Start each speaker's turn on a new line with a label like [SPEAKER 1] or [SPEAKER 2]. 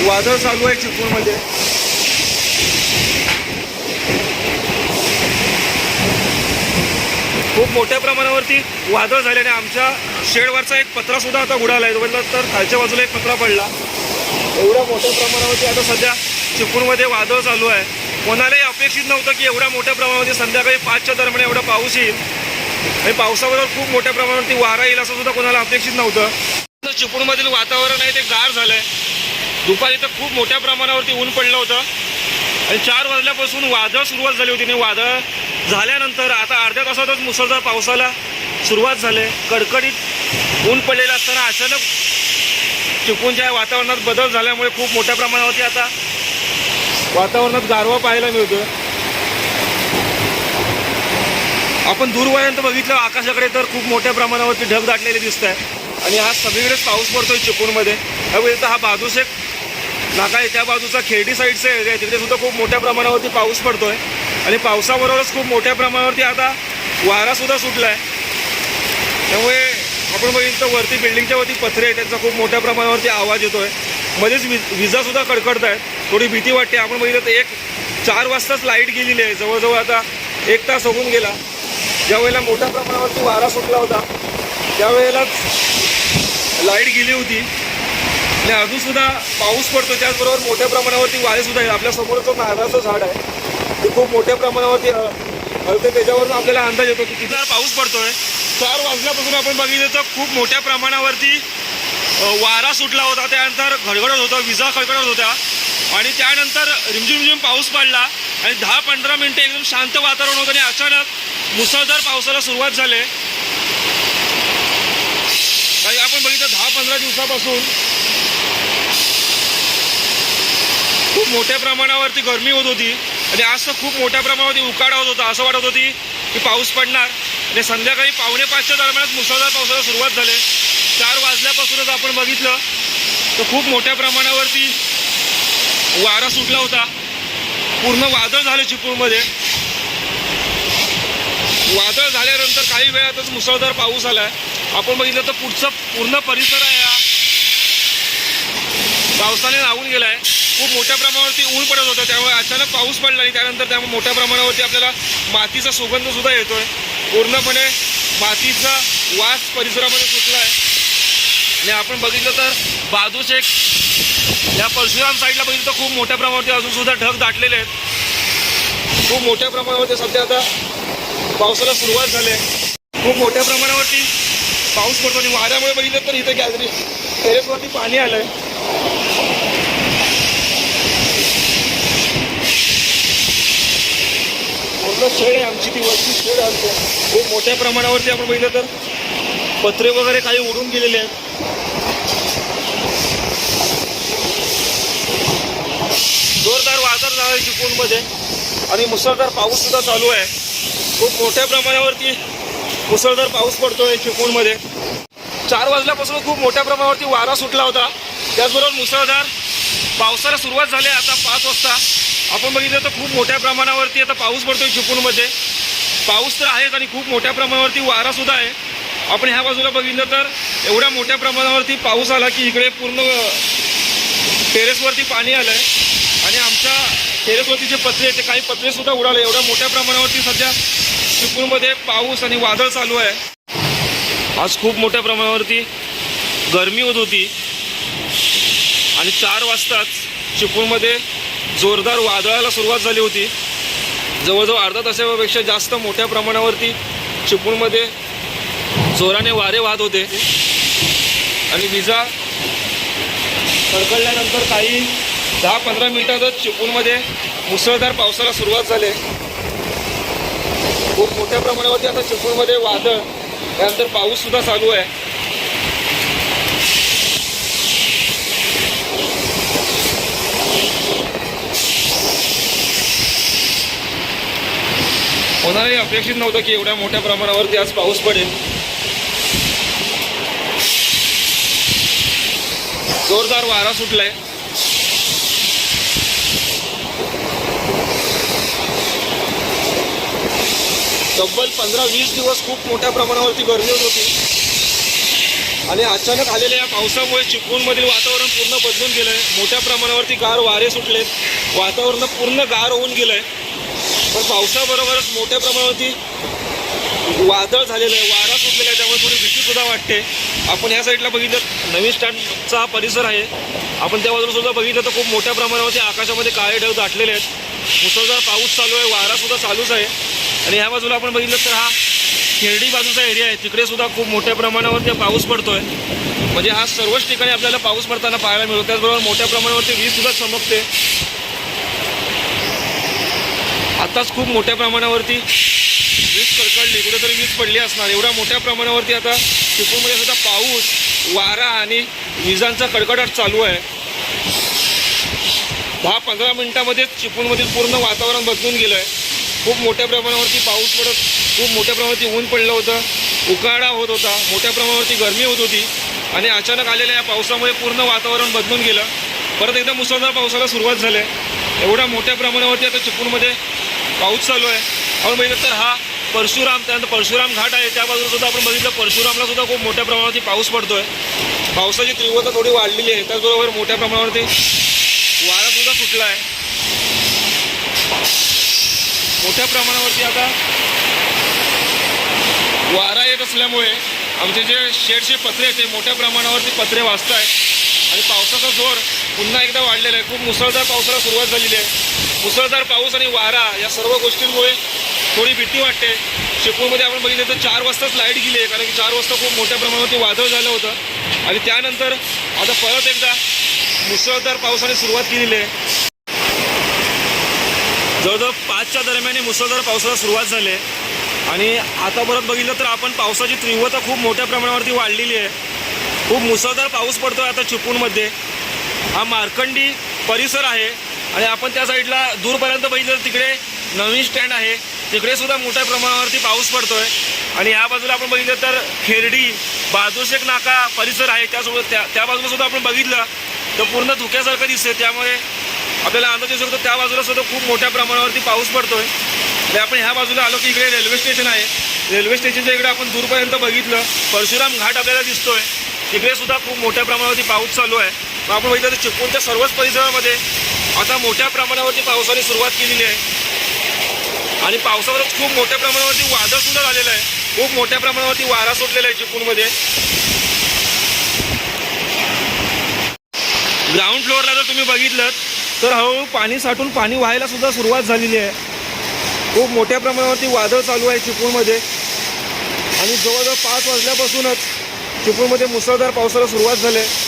[SPEAKER 1] वादळ चालू आहे चिपळूणमध्ये. खूप मोठ्या प्रमाणावरती वादळ झाल्याने आमच्या शेडवरचा एक पत्रा सुद्धा आता उडाला आहे. म्हटलं तर खालच्या बाजूला एक पत्रा पडला. एवढ्या मोठ्या प्रमाणावरती आता सध्या चिपळूणमध्ये वादळ चालू आहे. कोणालाही अपेक्षित नव्हतं की एवढ्या मोठ्या प्रमाणामध्ये संध्याकाळी 5च्या दरम्यान एवढा पाऊस येईल आणि पावसाबरोबर खूप मोठ्या प्रमाणावरती वारा येईल असं सुद्धा कोणाला अपेक्षित नव्हतं. चिपळूणमधील वातावरण आहे ते गार झालं आहे. दुपारी तर खूप मोठ्या प्रमाणावरती ऊन पडलं होतं आणि 4 वाजल्यापासून वादळ सुरुवात झाली होती. आणि वादळ झाल्यानंतर आता अर्ध्या तासातच मुसळधार पावसाला सुरुवात झाली. कडकडीत ऊन पडलेलं असताना अचानक चिपळूणच्या वातावरणात बदल झाल्यामुळे खूप मोठ्या प्रमाणावरती आता वातावरणात गारवा पाहायला मिळतो. आपण दूरपर्यंत बघितलं आकाशाकडे तर खूप मोठ्या प्रमाणावरती ढग दाटलेले दिसत आहे आणि हा सगळीकडेच पाऊस पडतोय चिपळूणमध्ये. हा बाजूस एक नाका आहे, त्या बाजूचा खेर्डी साईडचा एरिया आहे, तिकडे सुद्धा खूप मोठ्या प्रमाणावरती पाऊस पडतोय आणि पावसाबरोबरच खूप मोठ्या प्रमाणावरती आता वारा सुद्धा सुटला आहे. त्यामुळे आपण बघितलं वरती बिल्डिंगच्या वरती पत्रे आहेत, त्यांचा खूप मोठ्या प्रमाणावरती आवाज येतोय. मध्येच विजा सुद्धा कडकडत आहेत. थोडी भीती वाटते. आपण बघितलं तर 4 वाजताच लाईट गेलेली आहे. जवळजवळ आता 1 तास होऊन गेला. ज्यावेळेला मोठ्या प्रमाणावरती वारा सुटला होता त्यावेळेलाच लाईट गेली होती आणि अजूनसुद्धा पाऊस पडतो. त्याचबरोबर मोठ्या प्रमाणावरती वारेसुद्धा आहे. आपल्या समोरचं नारळाचं झाड आहे ते खूप मोठ्या प्रमाणावरती हलते. त्याच्यावरून आपल्याला अंदाज येतो की किती पाऊस पडतोय. 4 वाजल्यापासून आपण बघितलं तर खूप मोठ्या प्रमाणावरती वारा सुटला होता. त्यानंतर गडगडत होतं, विजा कडकडत होत्या आणि त्यानंतर रिमझिम पाऊस पडला आणि 10-15 मिनिटं एकदम शांत वातावरण होतं आणि अचानक मुसळधार पावसाला सुरुवात झाली. काही आपण बघितलं 10-15 दिवसापासून खूप मोठ्या प्रमाणावरती गरमी होत होती आणि आज तर खूप मोठ्या प्रमाणावरती उकाडा होत होता. असं वाटत होती की पाऊस पडणार आणि संध्याकाळी 4:45च्या दरम्यानच मुसळधार पावसाला सुरुवात झाली. 4 वाजल्यापासूनच आपण बघितलं तर खूप मोठ्या प्रमाणावरती वारा सुटला होता. पूर्ण वादळ झाले चिपळूणमध्ये. वादळ झाल्यानंतर काही वेळातच मुसळधार पाऊस आलाय. आपण बघितलं तर पुढचा पूर्ण परिसर आहे हा पावसाने लावून गेलाय. खूप मोठ्या प्रमाणावरती ऊन पडत होतं, त्यामुळे अचानक पाऊस पडला आणि त्यानंतर त्यामुळे मोठ्या प्रमाणावरती आपल्याला मातीचा सुगंध सुद्धा येतोय. पूर्णपणे मातीचा वास परिसरामध्ये सुटला आहे. आणि आपण बघितलं तर बाजूच एक या परशुराम साईडला बघितलं तर खूप मोठ्या प्रमाणावरती अजून सुद्धा ढग दाटलेले आहेत. खूप मोठ्या प्रमाणावरती सध्या आता पावसाला सुरुवात झाली आहे. खूप मोठ्या प्रमाणावरती पाऊस पडतो आणि वाऱ्यामुळे बघितलं तर इथे गॅलरी टेरेसवरती पाणी आलंय. पूर्ण शेड आहे आमची, ती वरची शेड आहे. खूप मोठ्या प्रमाणावरती आपण बघितलं तर पत्रे वगैरे काही उडून गेलेले आहेत. जोरदार वादळ झालं आहे चिपळूणमध्ये आणि मुसळधार पाऊस सुद्धा चालू आहे. खूप मोठ्या प्रमाणावरती मुसळधार पाऊस पडतोय चिपळूणमध्ये. 4 वाजल्यापासून खूप मोठ्या प्रमाणावरती वारा सुटला होता. त्याचबरोबर मुसळधार पावसाला सुरुवात झाली. आता 5 वाजता आपण बघितलं तर खूप मोठ्या प्रमाणावरती आता पाऊस पडतोय चिपळूणमध्ये. पाऊस तर आहेच आणि खूप मोठ्या प्रमाणावरती वारा सुद्धा आहे. आपण ह्या बाजूला बघितलं तर एवढ्या मोठ्या प्रमाणावरती पाऊस आला की इकडे पूर्ण टेरेसवरती पाणी आलं आहे आणि आमच्या टेरेसवरती जे पत्रे ते काही पत्रे सुद्धा उडाले. एवढ्या मोठ्या प्रमाणावरती सध्या चिपळूणमध्ये पाऊस आणि वादळ चालू आहे. आज खूप मोठ्या प्रमाणावरती गरमी होत होती आणि 4 वाजताच चिपळूणमध्ये जोरदार वादळाला सुरुवात झाली होती. जवळजवळ अर्धा तासापेक्षा जास्त मोठ्या प्रमाणावरती चिपळूणमध्ये जोराने वारे वाहत होते आणि विजा कडकडल्यानंतर काही 10-15 मिनिटातच चिपळूणमध्ये मुसळधार पावसाला सुरुवात झाली. खूप मोठ्या प्रमाणावरती आता चिपळूणमध्ये वादळ त्यानंतर पाऊस सुद्धा चालू आहे. कोणालाही अपेक्षित नव्हतं की एवढ्या मोठ्या प्रमाणावरती आज पाऊस पडेल. जोरदार वारा सुटलाय. तब्बल 15-20 दिवस खूप मोठ्या प्रमाणावरती गरमी होत होती. आणि अचानक आलेल्या या पावसामुळे चिपळूणमधील वातावरण पूर्ण बदलून गेलं आहे. मोठ्या प्रमाणावरती गार वारे सुटलेत, वातावरण पूर्ण गार होऊन गेलं आहे. पण पावसाबरोबरच मोठ्या प्रमाणावरती वादळ झालेलं आहे, वारा सुटलेला आहे, त्यामुळे थोडी भीतीसुद्धा वाटते. आपण ह्या साईडला बघितलं नवीन स्टँडचा हा परिसर आहे. आपण त्या बाजूला सुद्धा बघितलं तर खूप मोठ्या प्रमाणावरती आकाशामध्ये काळे ढग दाटलेले आहेत. मुसळधार पाऊस चालू आहे, वारासुद्धा चालूच आहे. आणि ह्या बाजूला आपण बघितलं तर हा खेर्डी बाजूचा एरिया आहे, तिकडे सुद्धा खूप मोठ्या प्रमाणावरती पाऊस पडतोय. म्हणजे हा सर्वच ठिकाणी आपल्याला पाऊस पडताना पाहायला मिळतो. त्याचबरोबर मोठ्या प्रमाणावरती वीज सुद्धा चमकते. आताच खूप मोठ्या प्रमाणावरती वीज कडकडली, कुठेतरी वीज पडली असणार. एवढ्या मोठ्या प्रमाणावरती आता चिपळूणमध्ये सुद्धा पाऊस, वारा आणि विजांचा कडकडाट चालू आहे. 10-15 मिनिटामध्ये चिपळूणमधील पूर्ण वातावरण बदलून गेलं आहे. खूप मोठ्या प्रमाणावरती पाऊस पडत, खूप मोठ्या प्रमाणावरती ऊन पडलं होतं, उकाडा होत होता, मोठ्या प्रमाणावरती गरमी होत होती. आणि अचानक आलेल्या या पावसामुळे पूर्ण वातावरण बदलून गेलं. परत एकदा मुसळधार पावसाला सुरुवात झाली. एवढ्या मोठ्या प्रमाणावरती आता चिपळूणमध्ये पाऊस चालू आहे. आपण बघितलं तर हा परशुराम, त्यानंतर परशुराम घाट आहे, त्या बाजूला सुद्धा आपण बघितलं परशुरामला सुद्धा खूप मोठ्या प्रमाणावरती पाऊस पडतोय. पावसाची तीव्रता थोडी वाढलेली आहे, त्याचबरोबर मोठ्या प्रमाणावरती वारा सुद्धा सुटला आहे. मोठ्या प्रमाणावरती आता वारा येत असल्यामुळे आमचे जे शेडचे पत्रे आहेत ते मोठ्या प्रमाणावरती पत्रे वाजत आहेत. आणि पावसाचा जोर पुन्हा एकदा वाढलेला आहे. खूप मुसळधार पावसाला सुरुवात झालेली आहे. मुसळधार पाऊस आणि वारा या सर्व गोष्टींमुळे थोडी भीती वाटते. चिपळूणमध्ये आपण बघितलं तर 4 वाजताच लाईट गेली आहे, कारण की 4 वाजता खूप मोठ्या प्रमाणावरती वादळ झालं होतं. आणि त्यानंतर आता परत एकदा मुसळधार पावसाने सुरुवात केलेली आहे. जवळजवळ 5च्या दरम्यान मुसळधार पावसाला सुरुवात झाली आहे. आणि आता परत बघितलं तर आपण पावसाची तीव्रता खूप मोठ्या प्रमाणावरती वाढलेली आहे. खूप मुसळधार पाऊस पडतो आहे आता चिपळूणमध्ये. हा मार्कंडी परिसर आहे आणि आपण त्या साईडला दूरपर्यंत बघितलं तर तिकडे नवीन स्टँड आहे, तिकडे सुद्धा मोठ्या प्रमाणावरती पाऊस पडतोय. आणि या बाजूला आपण बघितलं तर खेर्डी, बहादूरशेख नाका परिसर आहे, त्यासोबत त्या बाजूला सुद्धा आपण बघितलं तर पूर्ण धुक्यासारखं दिसते. त्यामुळे आपल्याला अंदाज येऊ शकतो त्या बाजूला सुद्धा खूप मोठ्या प्रमाणावरती पाऊस पडतोय. आणि आपण ह्या बाजूला आलो की इकडे रेल्वे स्टेशन आहे. रेल्वे स्टेशनच्या इकडे आपण दूरपर्यंत बघितलं परशुराम घाट आपल्याला दिसतोय, तिकडे सुद्धा खूप मोठ्या प्रमाणावरती पाऊस चालू आहे. मग आपण बघितलं तर चिपळूणच्या सर्वच परिसरामध्ये आता मोठ्या प्रमाणावरती पावसाने सुरुवात केलेली आहे. आणि पावसावरच खूप मोठ्या प्रमाणावरती वादळ सुद्धा झालेलं आहे. खूप मोठ्या प्रमाणावरती वारा सुटलेला आहे चिपळूणमध्ये. ग्राउंड फ्लोअरला जर तुम्ही बघितलं तर हळूहळू पाणी साठून पाणी व्हायला सुद्धा सुरुवात झालेली आहे. खूप मोठ्या प्रमाणावरती वादळ चालू आहे चिपळूणमध्ये. आणि जवळजवळ 5 वाजल्यापासूनच चिपळूणमध्ये मुसळधार पावसाला सुरुवात झाली आहे.